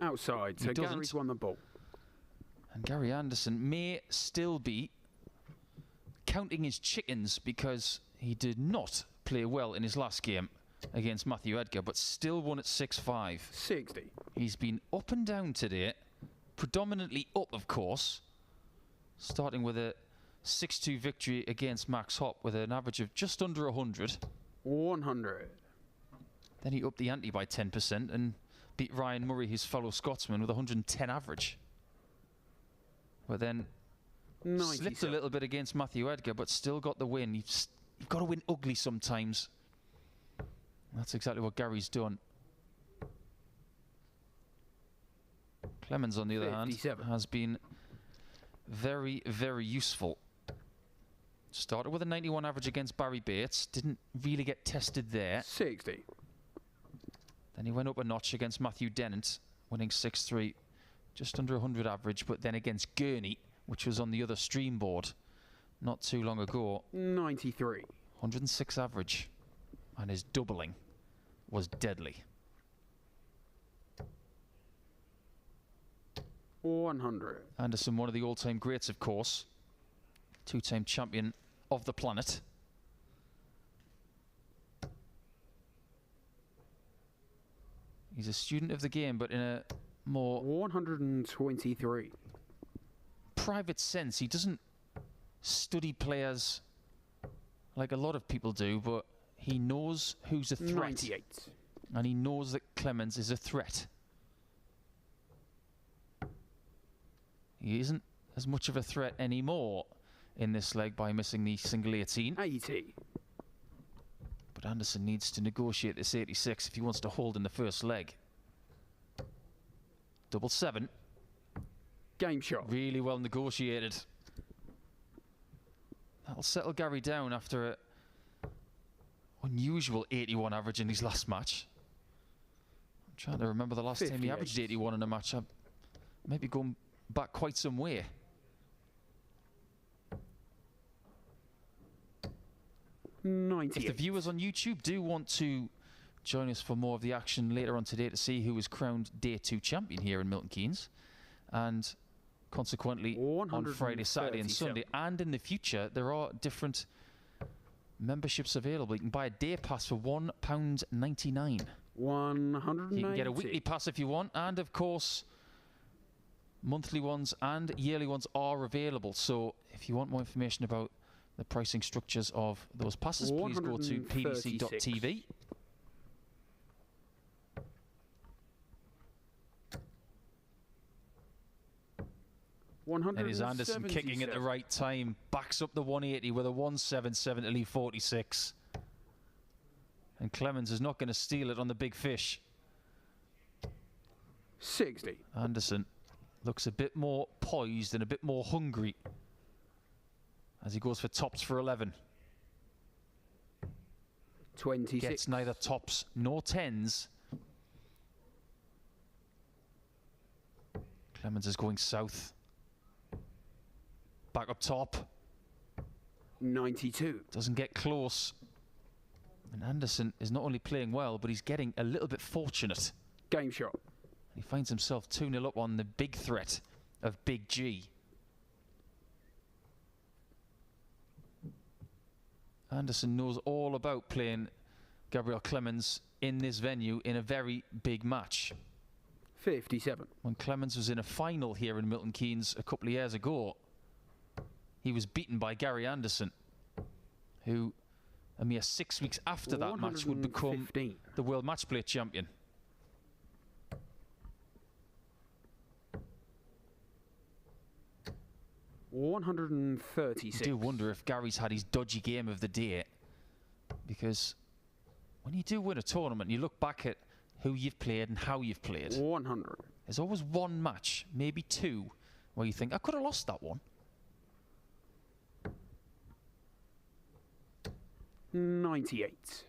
Outside, so Gary's won the ball. And Gary Anderson may still be counting his chickens because he did not play well in his last game against Matthew Edgar, but still won at 6-5. 60. He's been up and down today, predominantly up, of course, starting with a 6-2 victory against Max Hopp with an average of just under 100. 100. Then he upped the ante by 10% and beat Ryan Murray, his fellow Scotsman, with 110 average. But then 97. Slipped a little bit against Matthew Edgar, but still got the win. You've got to win ugly sometimes. That's exactly what Gary's done. Clemens, on the other hand, has been very, very useful. Started with a 91 average against Barry Bates. Didn't really get tested there. 60. Then he went up a notch against Matthew Dennant, winning 6-3. Just under 100 average, but then against Gurney, which was on the other stream board not too long ago. 93. 106 average. And his doubling was deadly. 100. Anderson, one of the all-time greats, of course. Two-time champion of the planet. He's a student of the game, but in a more 123 private sense. He doesn't study players like a lot of people do, but he knows who's a threat. 98. And he knows that Clemens is a threat. He isn't as much of a threat anymore in this leg by missing the single 18. 80. But Anderson needs to negotiate this 86 if he wants to hold in the first leg. Double 7. Game shot. Really well negotiated. That'll settle Gary down after a unusual 81 average in his last match. I'm trying to remember the last 58. time he averaged 81 in a match. I'm maybe going back quite some way. If the viewers on YouTube do want to join us for more of the action later on today to see who is crowned Day 2 champion here in Milton Keynes, and consequently on Friday, Saturday and Sunday, and in the future, there are different memberships available. You can buy a day pass for £1.99. 190. You can get a weekly pass if you want, and of course monthly ones and yearly ones are available. So if you want more information about the pricing structures of those passes, please go to pdc.tv. And is Anderson kicking at the right time, backs up the 180 with a 177 to leave 46. And Clemens is not going to steal it on the big fish. 60. Anderson looks a bit more poised and a bit more hungry as he goes for tops for 11. 26. Gets neither tops nor tens. Clemens is going south. Back up top. 92. Doesn't get close. And Anderson is not only playing well, but he's getting a little bit fortunate. Game shot. He finds himself 2-0 up on the big threat of Big G. Anderson knows all about playing Gabriel Clemens in this venue in a very big match. 57. When Clemens was in a final here in Milton Keynes a couple of years ago, he was beaten by Gary Anderson, who a mere 6 weeks after that match would become the World Match Play champion. $136. I do wonder if Gary's had his dodgy game of the day, because when you do win a tournament, you look back at who you've played and how you've played. 100. There's always one match, maybe two, where you think, I could have lost that one. 98.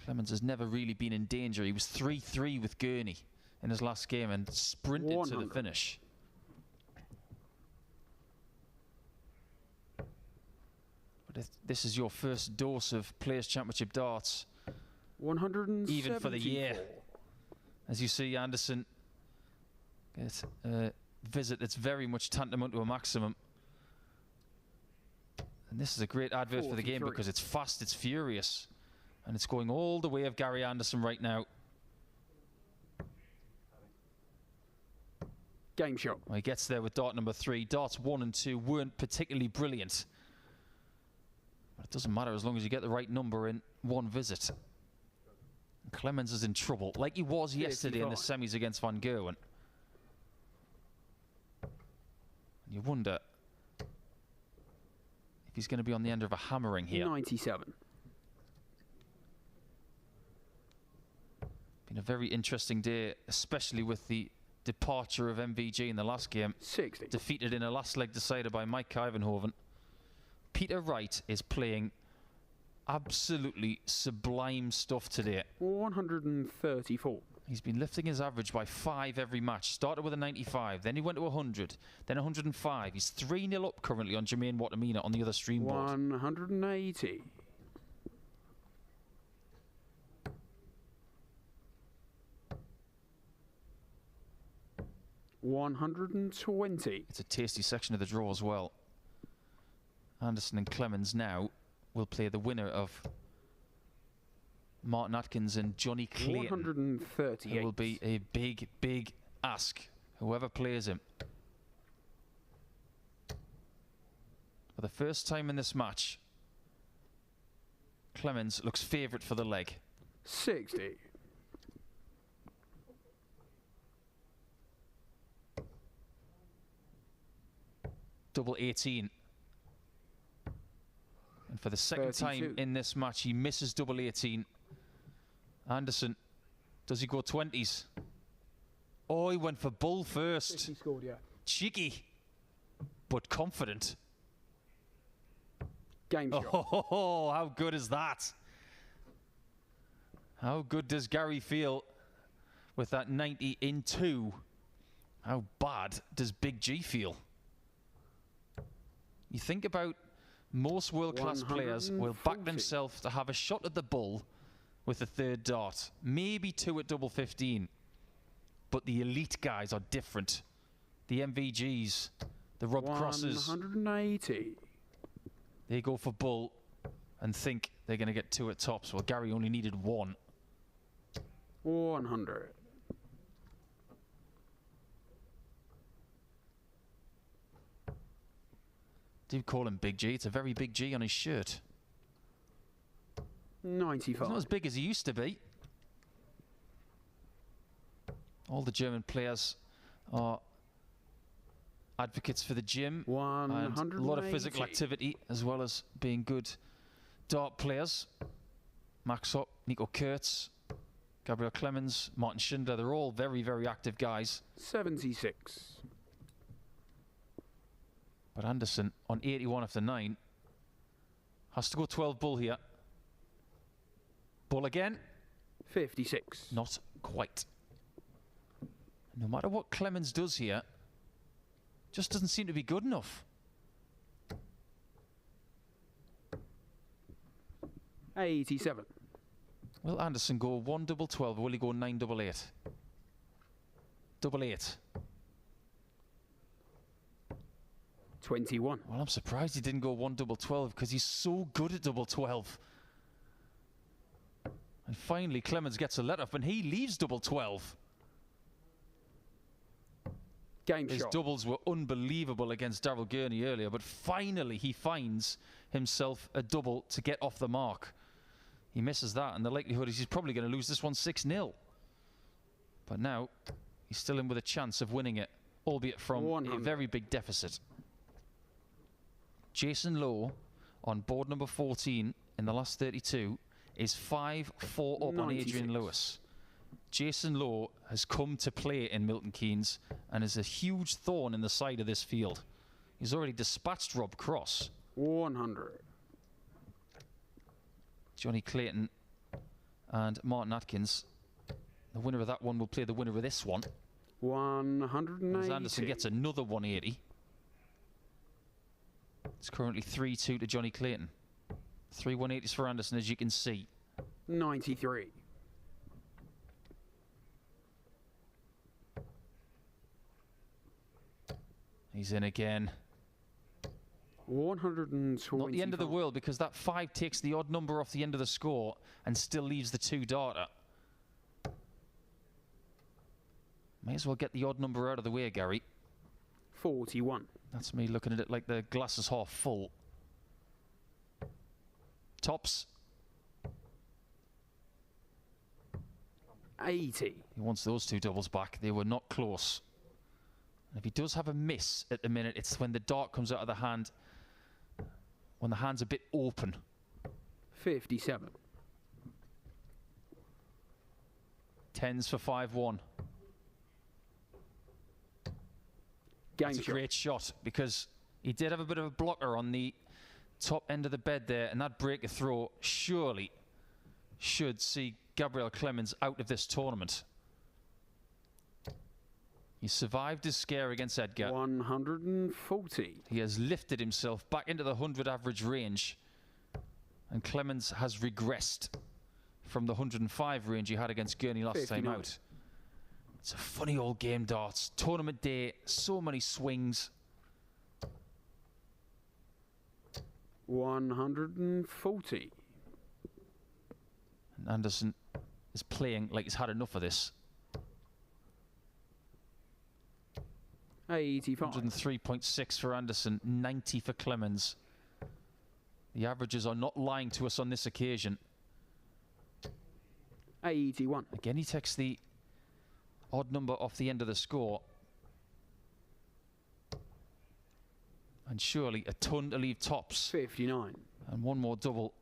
Clemens has never really been in danger. He was 3-3 with Gurney in his last game and sprinted 100. to the finish. But if this is your first dose of Players' Championship darts, 174. even for the year. As you see, Anderson gets a visit that's very much tantamount to a maximum. And this is a great advert for the game because it's fast, it's furious, and it's going all the way of Gary Anderson right now. Game shot. Well, he gets there with dart number 3. Darts 1 and 2 weren't particularly brilliant. But it doesn't matter as long as you get the right number in one visit. And Clemens is in trouble, like he was yesterday in the semis against Van Gerwen. And you wonder if he's going to be on the end of a hammering here. 97. Been a very interesting day, especially with the departure of MVG in the last game. 60. Defeated in a last leg decider by Mike Kyvenhoven. Peter Wright is playing absolutely sublime stuff today. 134. He's been lifting his average by 5 every match. Started with a 95, then he went to 100, then 105. He's 3-0 up currently on Jermaine Watamina on the other stream board. 180. $120. It's a tasty section of the draw as well. Anderson and Clemens now will play the winner of Martin Atkins and Johnny Clayton. 138. It will be a big, big ask, whoever plays him. For the first time in this match, Clemens looks favourite for the leg. 60. Double 18. And for the second 32. time in this match, he misses double 18. Anderson, does he go 20s? Oh, he went for bull first. He scored, yeah. Cheeky, but confident. Game shot. Oh, how good is that? How good does Gary feel with that 90 in 2? How bad does Big G feel? You think about most world-class players will back themselves to have a shot at the bull with a third dart, maybe 2 at double 15. But the elite guys are different. The MVGs, the Rob Crosses, 180. they go for bull and think they're going to get 2 at tops. Well, Gary only needed 1. 100. Do call him Big G. It's a very big G on his shirt. 95. He's not as big as he used to be. All the German players are advocates for the gym and a lot of physical activity, as well as being good dart players. Max Hopp, Nico Kurtz, Gabriel Clemens, Martin Schindler, they're all very, very active guys. 76. But Anderson, on 81 after 9, has to go 12 bull here. Bull again. 56. Not quite. No matter what Clemens does here, just doesn't seem to be good enough. 87. Will Anderson go 1 double 12 or will he go 9 double 8? Double 8. 21. Well, I'm surprised he didn't go 1 double 12 because he's so good at double 12. And finally, Clemens gets a let up and he leaves double 12. Game His shot. doubles were unbelievable against Daryl Gurney earlier, but finally he finds himself a double to get off the mark. He misses that, and the likelihood is he's probably going to lose this one 6-0. But now, he's still in with a chance of winning it, albeit from 100. a very big deficit. Jason Lowe, on board number 14 in the last 32, is 5-4 up 96. On Adrian Lewis. Jason Lowe has come to play in Milton Keynes and is a huge thorn in the side of this field. He's already dispatched Rob Cross. 100. Johnny Clayton and Martin Atkins. The winner of that one will play the winner of this one. 180. As Anderson gets another 180. It's currently 3-2 to Johnny Clayton. 3 180s for Anderson, as you can see. 93. He's in again. 120. Not the end of the world, because that 5 takes the odd number off the end of the score and still leaves the 2 darter. May as well get the odd number out of the way, Gary. 41. That's me looking at it like the glass is half full. Tops. 80. He wants those 2 doubles back. They were not close. And if he does have a miss at the minute, it's when the dart comes out of the hand, when the hand's a bit open. 57. 10s for 5-1. Game That's a shot. great shot, because he did have a bit of a blocker on the top end of the bed there, and that break of throw surely should see Gabriel Clemens out of this tournament. He survived his scare against Edgar. 140. He has lifted himself back into the 100 average range, and Clemens has regressed from the 105 range he had against Gurney last 59. time out. It's a funny old game, darts. Tournament day, so many swings. 140. And Anderson is playing like he's had enough of this. 85. 103.6 for Anderson, 90 for Clemens. The averages are not lying to us on this occasion. 81. Again, he takes the odd number off the end of the score. And surely a ton to leave tops. 59. And one more double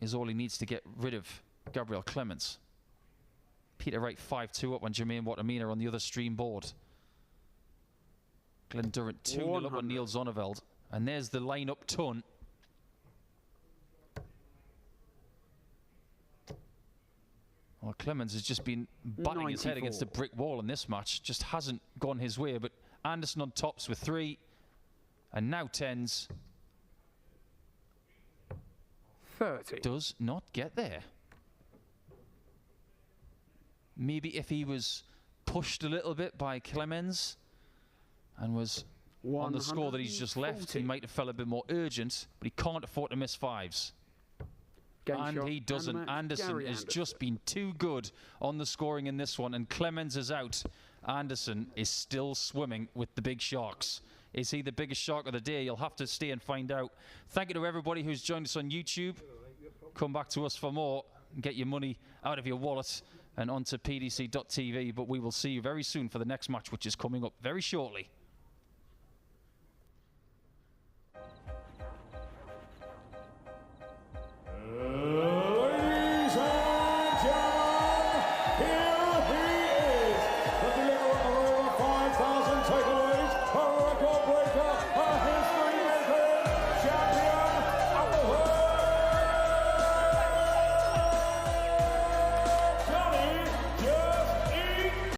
is all he needs to get rid of Gabriel Clemens. Peter Wright 5-2 up on Jermaine Wattamina on the other stream board. Glenn Durrant 2-0 up on Neil Zonneveld. And there's the line-up ton. Well, Clemens has just been banging his head against a brick wall in this match. Just hasn't gone his way. But Anderson on tops with 3. And now 10s. 30. Does not get there. Maybe if he was pushed a little bit by Clemens and was on the score that he's just left, he might have felt a bit more urgent, but he can't afford to miss 5s. And he doesn't. Anderson has just been too good on the scoring in this one, and Clemens is out. Anderson is still swimming with the big sharks. Is he the biggest shark of the day? You'll have to stay and find out. Thank you to everybody who's joined us on YouTube. Come back to us for more and get your money out of your wallet and onto pdc.tv. But we will see you very soon for the next match, which is coming up very shortly.